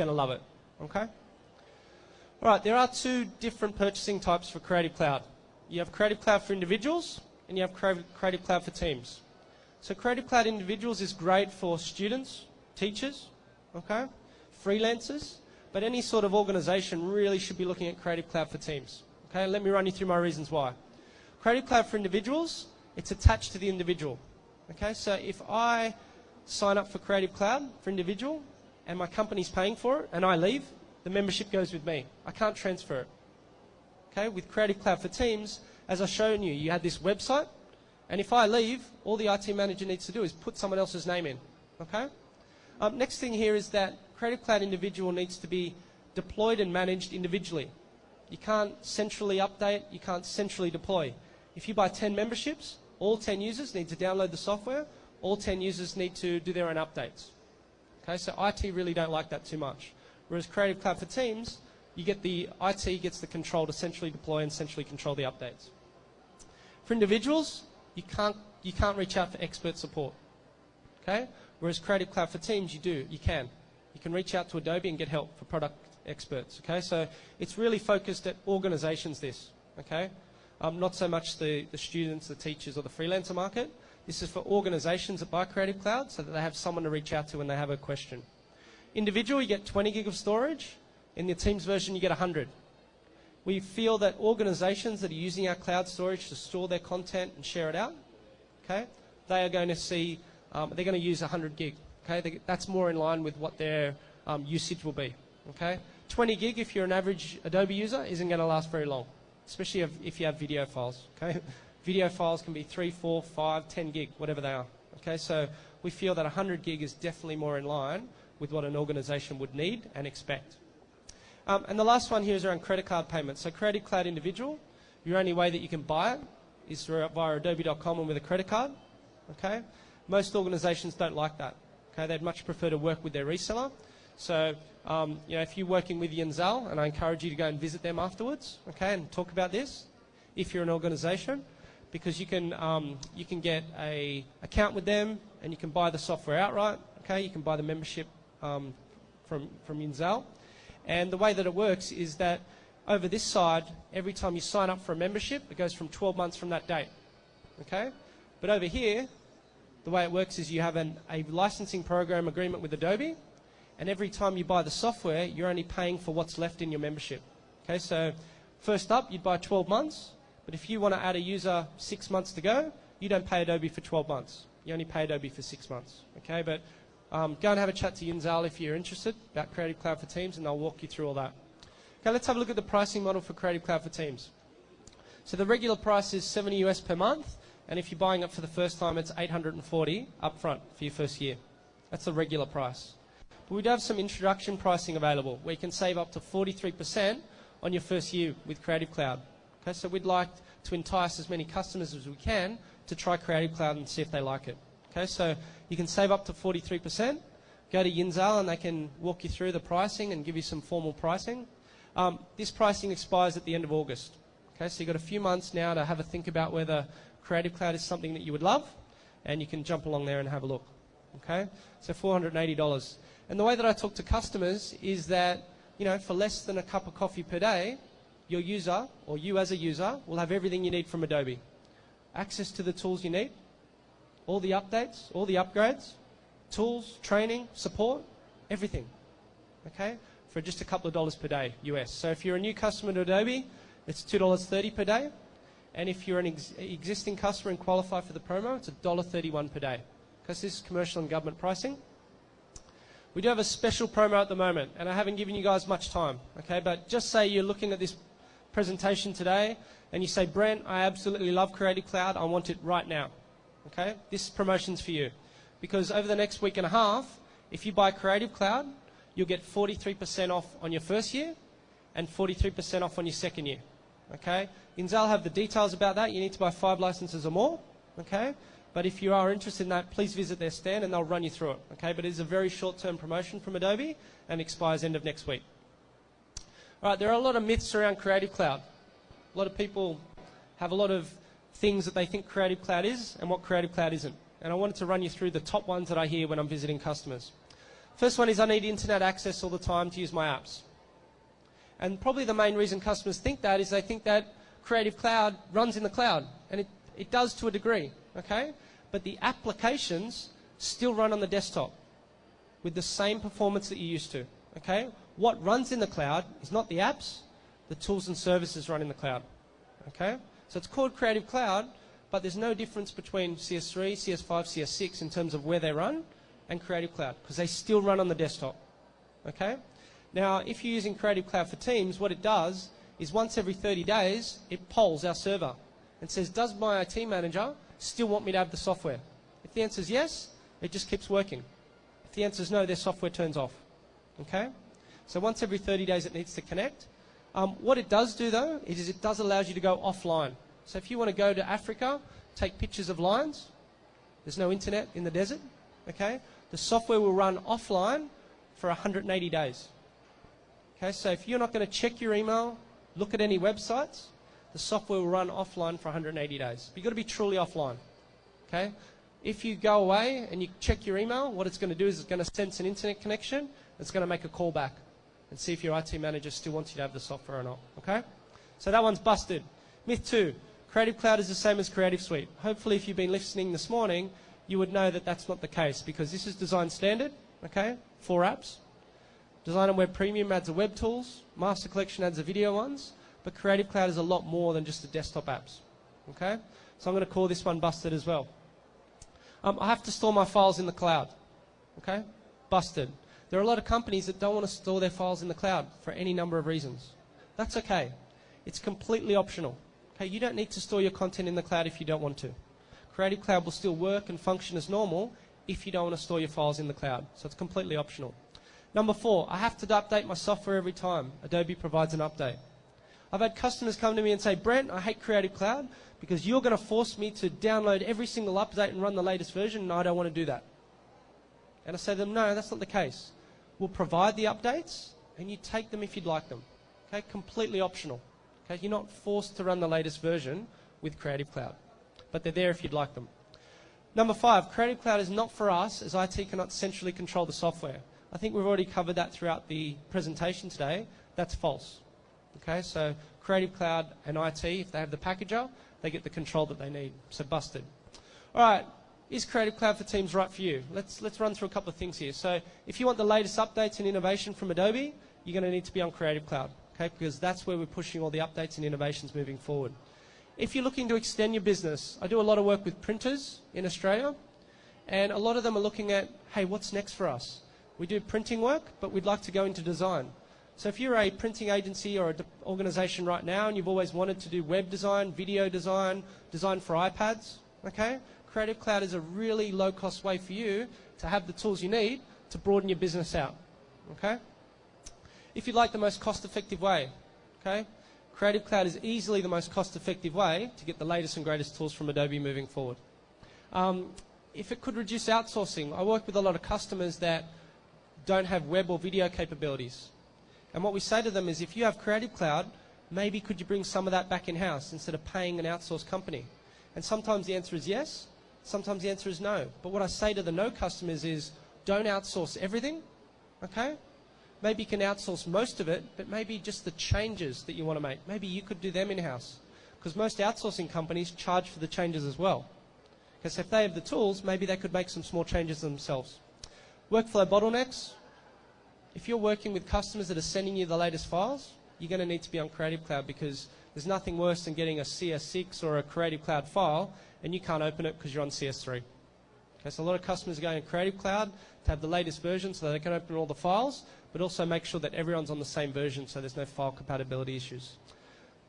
you're going to love it. Okay? All right, there are two different purchasing types for Creative Cloud. You have Creative Cloud for individuals, and you have Creative Cloud for teams. So Creative Cloud individuals is great for students, teachers, okay, freelancers, but any sort of organization really should be looking at Creative Cloud for teams. Okay, let me run you through my reasons why. Creative Cloud for individuals, it's attached to the individual. Okay, so if I sign up for Creative Cloud for individual and my company's paying for it and I leave, the membership goes with me. I can't transfer it. Okay, with Creative Cloud for teams, as I've shown you, you had this website, and if I leave, all the IT manager needs to do is put someone else's name in. Okay? Next thing here is that Creative Cloud individual needs to be deployed and managed individually. You can't centrally update, you can't centrally deploy. If you buy 10 memberships, all 10 users need to download the software, all 10 users need to do their own updates. Okay, so IT really don't like that too much. Whereas Creative Cloud for Teams, you get the IT gets the control to centrally deploy and centrally control the updates. For individuals, you can't reach out for expert support. Okay? Whereas Creative Cloud for Teams, you can. You can reach out to Adobe and get help for product experts. Okay? So it's really focused at organizations, this. Okay? Not so much the students, the teachers, or the freelancer market. This is for organizations that buy Creative Cloud so that they have someone to reach out to when they have a question. Individual, you get 20 gig of storage. In the Teams version, you get 100. We feel that organizations that are using our cloud storage to store their content and share it out, okay, they are going to see, they're going to use 100 gig. Okay, that's more in line with what their usage will be. Okay, 20 gig, if you're an average Adobe user, isn't going to last very long, especially if you have video files. Okay, video files can be 3, 4, 5, 10 gig, whatever they are. Okay, so we feel that 100 gig is definitely more in line with what an organization would need and expect. And the last one here is around credit card payments. So Creative Cloud Individual, your only way that you can buy it is via adobe.com and with a credit card. Okay, most organizations don't like that. Okay, they'd much prefer to work with their reseller. So you know, if you're working with Yinzal, and I encourage you to go and visit them afterwards, okay, and talk about this, if you're an organization, because you can get a account with them and you can buy the software outright. Okay, you can buy the membership from Yinzal. And the way that it works is that over this side, every time you sign up for a membership, it goes from 12 months from that date. Okay? But over here, the way it works is you have a licensing program agreement with Adobe, and every time you buy the software, you're only paying for what's left in your membership. Okay, so first up, you'd buy 12 months, but if you want to add a user 6 months to go, you don't pay Adobe for 12 months. You only pay Adobe for 6 months. Okay, but go and have a chat to Yinzal if you're interested about Creative Cloud for Teams, and they'll walk you through all that. Okay, let's have a look at the pricing model for Creative Cloud for Teams. So the regular price is $70 US per month, and if you're buying it for the first time, it's $840 upfront for your first year. That's the regular price. But we do have some introduction pricing available where you can save up to 43% on your first year with Creative Cloud. Okay, so we'd like to entice as many customers as we can to try Creative Cloud and see if they like it. Okay, so you can save up to 43%. Go to Yinzal and they can walk you through the pricing and give you some formal pricing. This pricing expires at the end of August. Okay, so you've got a few months now to have a think about whether Creative Cloud is something that you would love, and you can jump along there and have a look. Okay, so $480. And the way that I talk to customers is that, you know, for less than a cup of coffee per day, your user, or you as a user, will have everything you need from Adobe. Access to the tools you need, all the updates, all the upgrades, tools, training, support, everything, okay, for just a couple of dollars per day, US. So if you're a new customer to Adobe, it's $2.30 per day. And if you're an existing customer and qualify for the promo, it's $1.31 per day. Because this is commercial and government pricing. We do have a special promo at the moment, and I haven't given you guys much time, okay, but just say you're looking at this presentation today, and you say, Brent, I absolutely love Creative Cloud, I want it right now. Okay, this promotion's for you. Because over the next week and a half, if you buy Creative Cloud, you'll get 43% off on your first year and 43% off on your second year. Okay, Yinzal have the details about that. You need to buy 5 licenses or more. Okay, but if you are interested in that, please visit their stand and they'll run you through it. Okay, but it is a very short-term promotion from Adobe and expires end of next week. All right, there are a lot of myths around Creative Cloud. A lot of people have a lot of things that they think Creative Cloud is and what Creative Cloud isn't. And I wanted to run you through the top ones that I hear when I'm visiting customers. First one is I need internet access all the time to use my apps. And probably the main reason customers think that is they think that Creative Cloud runs in the cloud. And it does to a degree, okay? But the applications still run on the desktop with the same performance that you used to, okay? What runs in the cloud is not the apps, the tools and services run in the cloud, okay? So it's called Creative Cloud, but there's no difference between CS3, CS5, CS6 in terms of where they run and Creative Cloud, because they still run on the desktop, okay? Now, if you're using Creative Cloud for Teams, what it does is once every 30 days, it polls our server and says, does my IT manager still want me to have the software? If the answer is yes, it just keeps working. If the answer is no, their software turns off, okay? So once every 30 days, it needs to connect. What it does do, though, is it does allow you to go offline. So if you want to go to Africa, take pictures of lions, there's no internet in the desert, okay? The software will run offline for 180 days. Okay, so if you're not going to check your email, look at any websites, the software will run offline for 180 days. But you've got to be truly offline, okay? If you go away and you check your email, what it's going to do is it's going to sense an internet connection, it's going to make a call back and see if your IT manager still wants you to have the software or not, okay? So that one's busted. Myth 2, Creative Cloud is the same as Creative Suite. Hopefully if you've been listening this morning, you would know that that's not the case, because this is design standard, okay, for apps. Design and Web Premium adds the web tools, Master Collection adds the video ones, but Creative Cloud is a lot more than just the desktop apps, okay? So I'm going to call this one busted as well. I have to store my files in the cloud, okay? Busted. There are a lot of companies that don't want to store their files in the cloud for any number of reasons. That's okay. It's completely optional, okay? You don't need to store your content in the cloud if you don't want to. Creative Cloud will still work and function as normal if you don't want to store your files in the cloud. So it's completely optional. Number 4, I have to update my software every time Adobe provides an update. I've had customers come to me and say, Brent, I hate Creative Cloud because you're going to force me to download every single update and run the latest version, and I don't want to do that. And I say to them, no, that's not the case. We'll provide the updates, and you take them if you'd like them. Okay, completely optional. Okay, you're not forced to run the latest version with Creative Cloud, but they're there if you'd like them. Number 5, Creative Cloud is not for us, as IT cannot centrally control the software. I think we've already covered that throughout the presentation today. That's false. Okay, so Creative Cloud and IT, if they have the packager, they get the control that they need. So busted. All right, is Creative Cloud for Teams right for you? Let's run through a couple of things here. So if you want the latest updates and innovation from Adobe, you're going to need to be on Creative Cloud, okay? Because that's where we're pushing all the updates and innovations moving forward. If you're looking to extend your business, I do a lot of work with printers in Australia, and a lot of them are looking at, hey, what's next for us? We do printing work, but we'd like to go into design. So if you're a printing agency or an organization right now and you've always wanted to do web design, video design, design for iPads, okay? Creative Cloud is a really low-cost way for you to have the tools you need to broaden your business out, okay? If you'd like the most cost-effective way, okay? Creative Cloud is easily the most cost-effective way to get the latest and greatest tools from Adobe moving forward. If it could reduce outsourcing, I work with a lot of customers that don't have web or video capabilities. And what we say to them is, if you have Creative Cloud, maybe could you bring some of that back in-house instead of paying an outsourced company? And sometimes the answer is yes, sometimes the answer is no. But what I say to the no customers is, don't outsource everything, okay? Maybe you can outsource most of it, but maybe just the changes that you want to make. Maybe you could do them in-house. Because most outsourcing companies charge for the changes as well. Because if they have the tools, maybe they could make some small changes themselves. Workflow bottlenecks. If you're working with customers that are sending you the latest files, you're going to need to be on Creative Cloud, because there's nothing worse than getting a CS6 or a Creative Cloud file and you can't open it because you're on CS3. Okay, so a lot of customers are going to Creative Cloud to have the latest version so they can open all the files, but also make sure that everyone's on the same version so there's no file compatibility issues.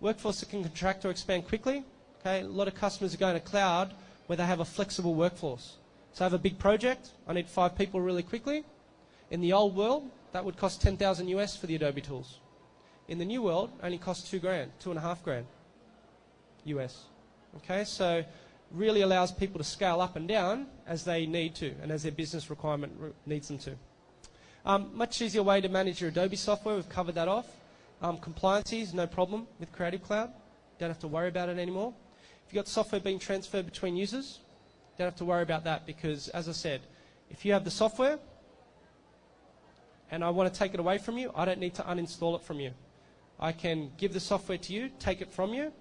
Workforce that can contract or expand quickly. Okay, a lot of customers are going to cloud where they have a flexible workforce. So I have a big project, I need 5 people really quickly. In the old world, that would cost 10,000 US for the Adobe tools. In the new world, it only costs $2,000, $2,500 US. Okay, so really allows people to scale up and down as they need to and as their business requirement needs them to. Much easier way to manage your Adobe software, we've covered that off. Compliances, no problem with Creative Cloud. Don't have to worry about it anymore. If you've got software being transferred between users, don't have to worry about that, because, as I said, if you have the software, and I want to take it away from you, I don't need to uninstall it from you. I can give the software to you, take it from you.